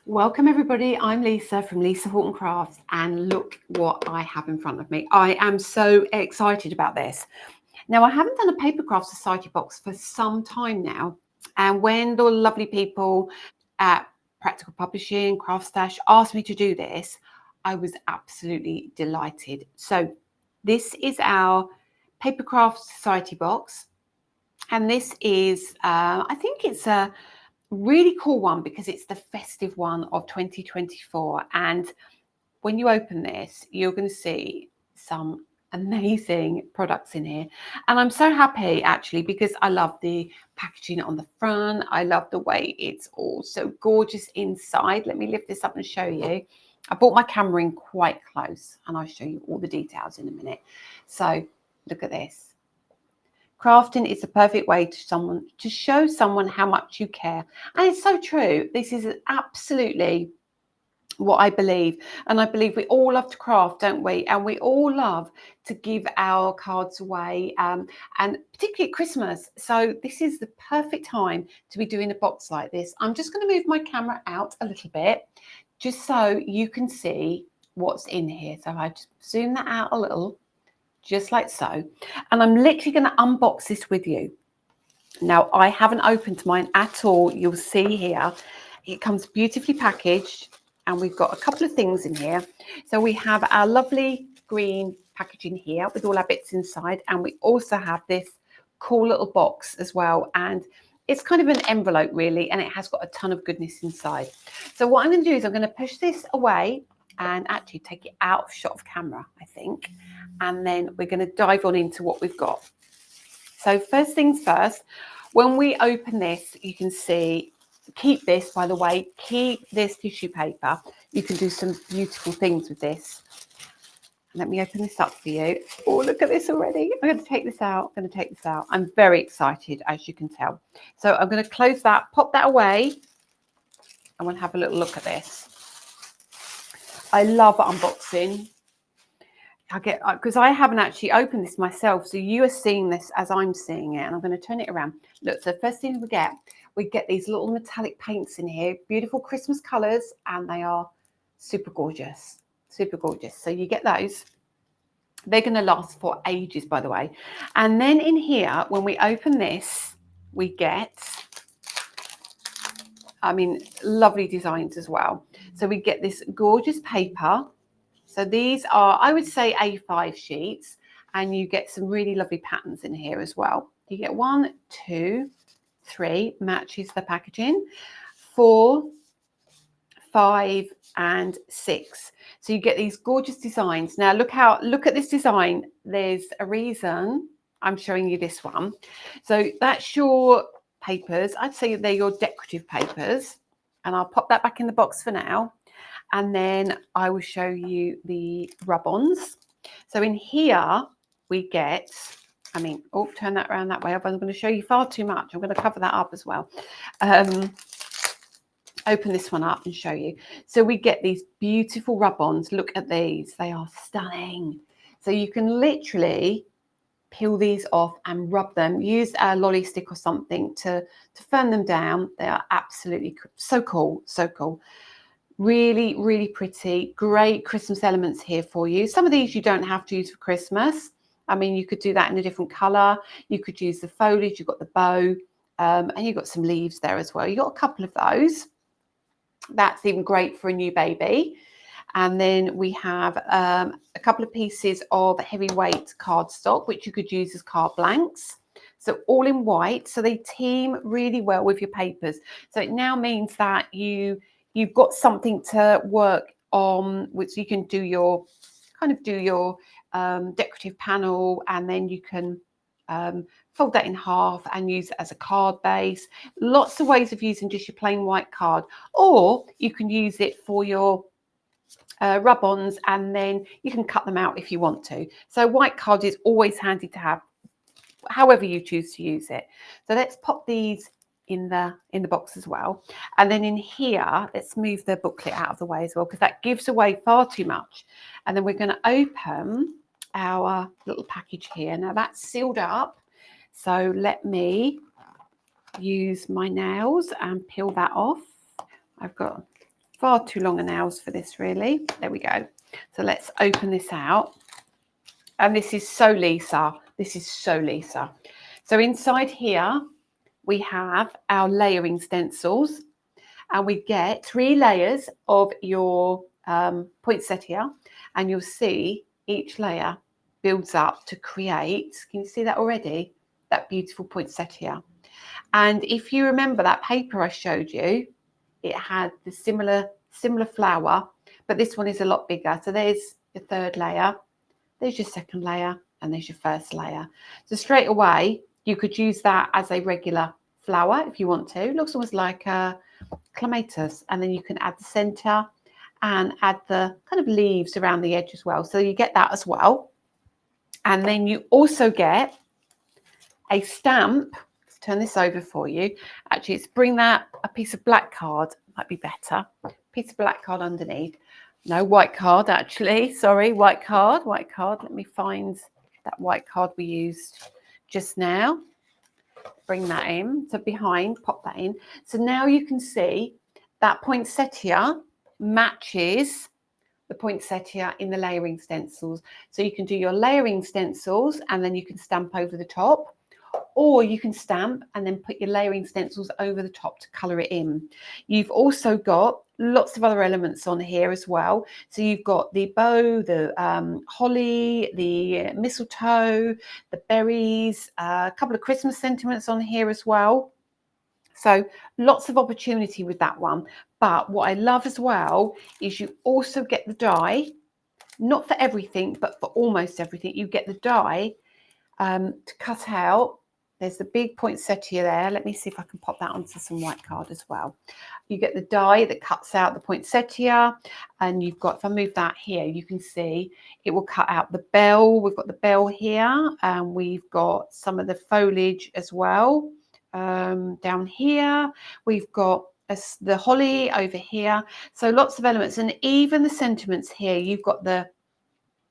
Welcome everybody, I'm Lisa from Lisa Horton Crafts, and look what I have in front of me. I am so excited about this. Now, I haven't done a Papercraft Society box for some time now, and when the lovely people at Practical Publishing, CraftStash asked me to do this, I was absolutely delighted. So this is our Papercraft Society box, and this is, I think it's a really cool one because it's the festive one of 2024. And when you open this, you're going to see some amazing products in here. And I'm so happy actually because I love the packaging on the front. I love the way it's all so gorgeous inside. Let me lift this up and show you. I brought my camera in quite close and I'll show you all the details in a minute. So look at this. Crafting is the perfect way to show someone how much you care. And it's so true. This is absolutely what I believe. And I believe we all love to craft, don't we? And we all love to give our cards away, and particularly at Christmas. So this is the perfect time to be doing a box like this. I'm just going to move my camera out a little bit just so you can see what's in here. So I just zoom that out a little, just like so. And I'm literally going to unbox this with you. Now, I haven't opened mine at all. You'll see here, it comes beautifully packaged and we've got a couple of things in here. So we have our lovely green packaging here with all our bits inside. And we also have this cool little box as well. And it's kind of an envelope really, and it has got a ton of goodness inside. So what I'm going to do is I'm going to push this away and actually take it out of shot of camera, I think. And then we're going to dive on into what we've got. So first things first, when we open this, you can see, keep this, by the way, keep this tissue paper. You can do some beautiful things with this. Let me open this up for you. Oh, look at this already. I'm going to take this out. I'm very excited, as you can tell. So I'm going to close that, pop that away. I want to have a little look at this. I love unboxing. Because I haven't actually opened this myself, so you are seeing this as I'm seeing it, and I'm going to turn it around. Look, so first thing we get these little metallic paints in here, beautiful Christmas colours, and they are super gorgeous, super gorgeous. So you get those. They're going to last for ages, by the way. And then in here, when we open this, we get, lovely designs as well. So we get this gorgeous paper. So these are, I would say, A5 sheets, and you get some really lovely patterns in here as well. You get 1, 2, 3, matches the packaging, 4, 5, and 6. So you get these gorgeous designs. Now look at this design. There's a reason I'm showing you this one. So that's your papers. I'd say they're your decorative papers, and I'll pop that back in the box for now. And then I will show you the rub-ons. So in here we get, turn that around that way. I'm going to show you far too much. I'm going to cover that up as well. Open this one up and show you. So we get these beautiful rub-ons. Look at these. They are stunning. So you can literally peel these off and rub them. Use a lolly stick or something to firm them down. They are absolutely so cool, so cool. Really, really pretty, great Christmas elements here for you. Some of these you don't have to use for Christmas. You could do that in a different color. You could use the foliage, you've got the bow, and you've got some leaves there as well. You've got a couple of those. That's even great for a new baby. And then we have a couple of pieces of heavyweight cardstock, which you could use as card blanks. So all in white, so they team really well with your papers. So it now means that you've got something to work on, which you can do your decorative panel, and then you can fold that in half and use it as a card base. Lots of ways of using just your plain white card, or you can use it for your rub-ons, and then you can cut them out if you want to. So white card is always handy to have, however you choose to use it. So let's pop these in the box as well. And then in here, let's move the booklet out of the way as well, because that gives away far too much. And then we're going to open our little package here. Now that's sealed up. So let me use my nails and peel that off. I've got far too long a nails for this, really. There we go. So let's open this out. And this is so Lisa. This is so Lisa. So inside here, we have our layering stencils. And we get 3 layers of your poinsettia. And you'll see each layer builds up to create, can you see that already? That beautiful poinsettia. And if you remember that paper I showed you, it had the similar flower, but this one is a lot bigger. So there's your 3rd layer, there's your 2nd layer, and there's your 1st layer. So straight away, you could use that as a regular flower if you want to. It looks almost like a clematis, and then you can add the center and add the kind of leaves around the edge as well. So you get that as well. And then you also get a stamp. Let's turn this over for you. Actually, it's bring that a piece of black card, might be better. Piece of black card underneath. No, white card actually. Sorry, white card. Let me find that white card we used just now. Bring that in. So behind, pop that in. So now you can see that poinsettia matches the poinsettia in the layering stencils. So you can do your layering stencils and then you can stamp over the top, or you can stamp and then put your layering stencils over the top to colour it in. You've also got lots of other elements on here as well. So you've got the bow, the holly, the mistletoe, the berries, a couple of Christmas sentiments on here as well. So lots of opportunity with that one. But what I love as well is you also get the die, not for everything, but for almost everything. You get the die to cut out. There's the big poinsettia there. Let me see if I can pop that onto some white card as well. You get the die that cuts out the poinsettia, and you've got, if I move that here, you can see it will cut out the bell. We've got the bell here, and we've got some of the foliage as well. Down here, we've got the holly over here. So lots of elements, and even the sentiments here. You've got the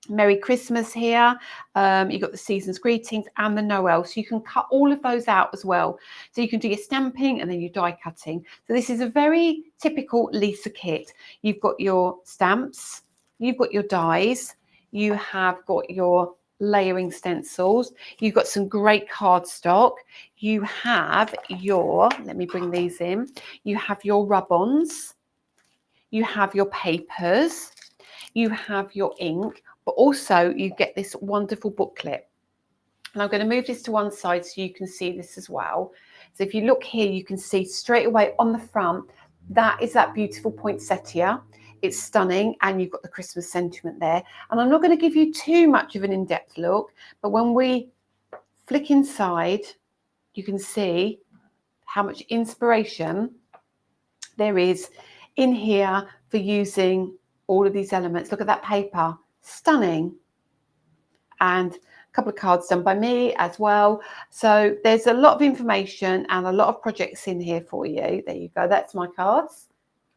Merry Christmas here, you've got the season's greetings and the Noel, so you can cut all of those out as well. So you can do your stamping and then your die cutting. So this is a very typical Lisa kit. You've got your stamps, you've got your dies, you have got your layering stencils, you've got some great cardstock, you have your, let me bring these in, you have your rub-ons, you have your papers, you have your ink, but also you get this wonderful booklet. And I'm going to move this to one side so you can see this as well. So if you look here, you can see straight away on the front, that is that beautiful poinsettia. It's stunning, and you've got the Christmas sentiment there. And I'm not going to give you too much of an in-depth look, but when we flick inside, you can see how much inspiration there is in here for using all of these elements. Look at that paper, stunning. And a couple of cards done by me as well. So there's a lot of information and a lot of projects in here for you. There you go, that's my cards.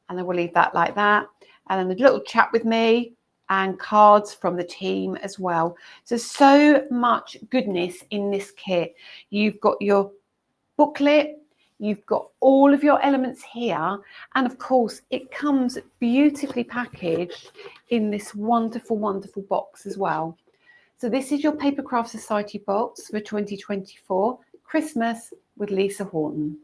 And then we'll leave that like that. And then a little chat with me and cards from the team as well. So much goodness in this kit. You've got your booklet, you've got all of your elements here, and of course it comes beautifully packaged in this wonderful, wonderful box as well. So this is your Papercraft Society box for 2024, Christmas with Lisa Horton.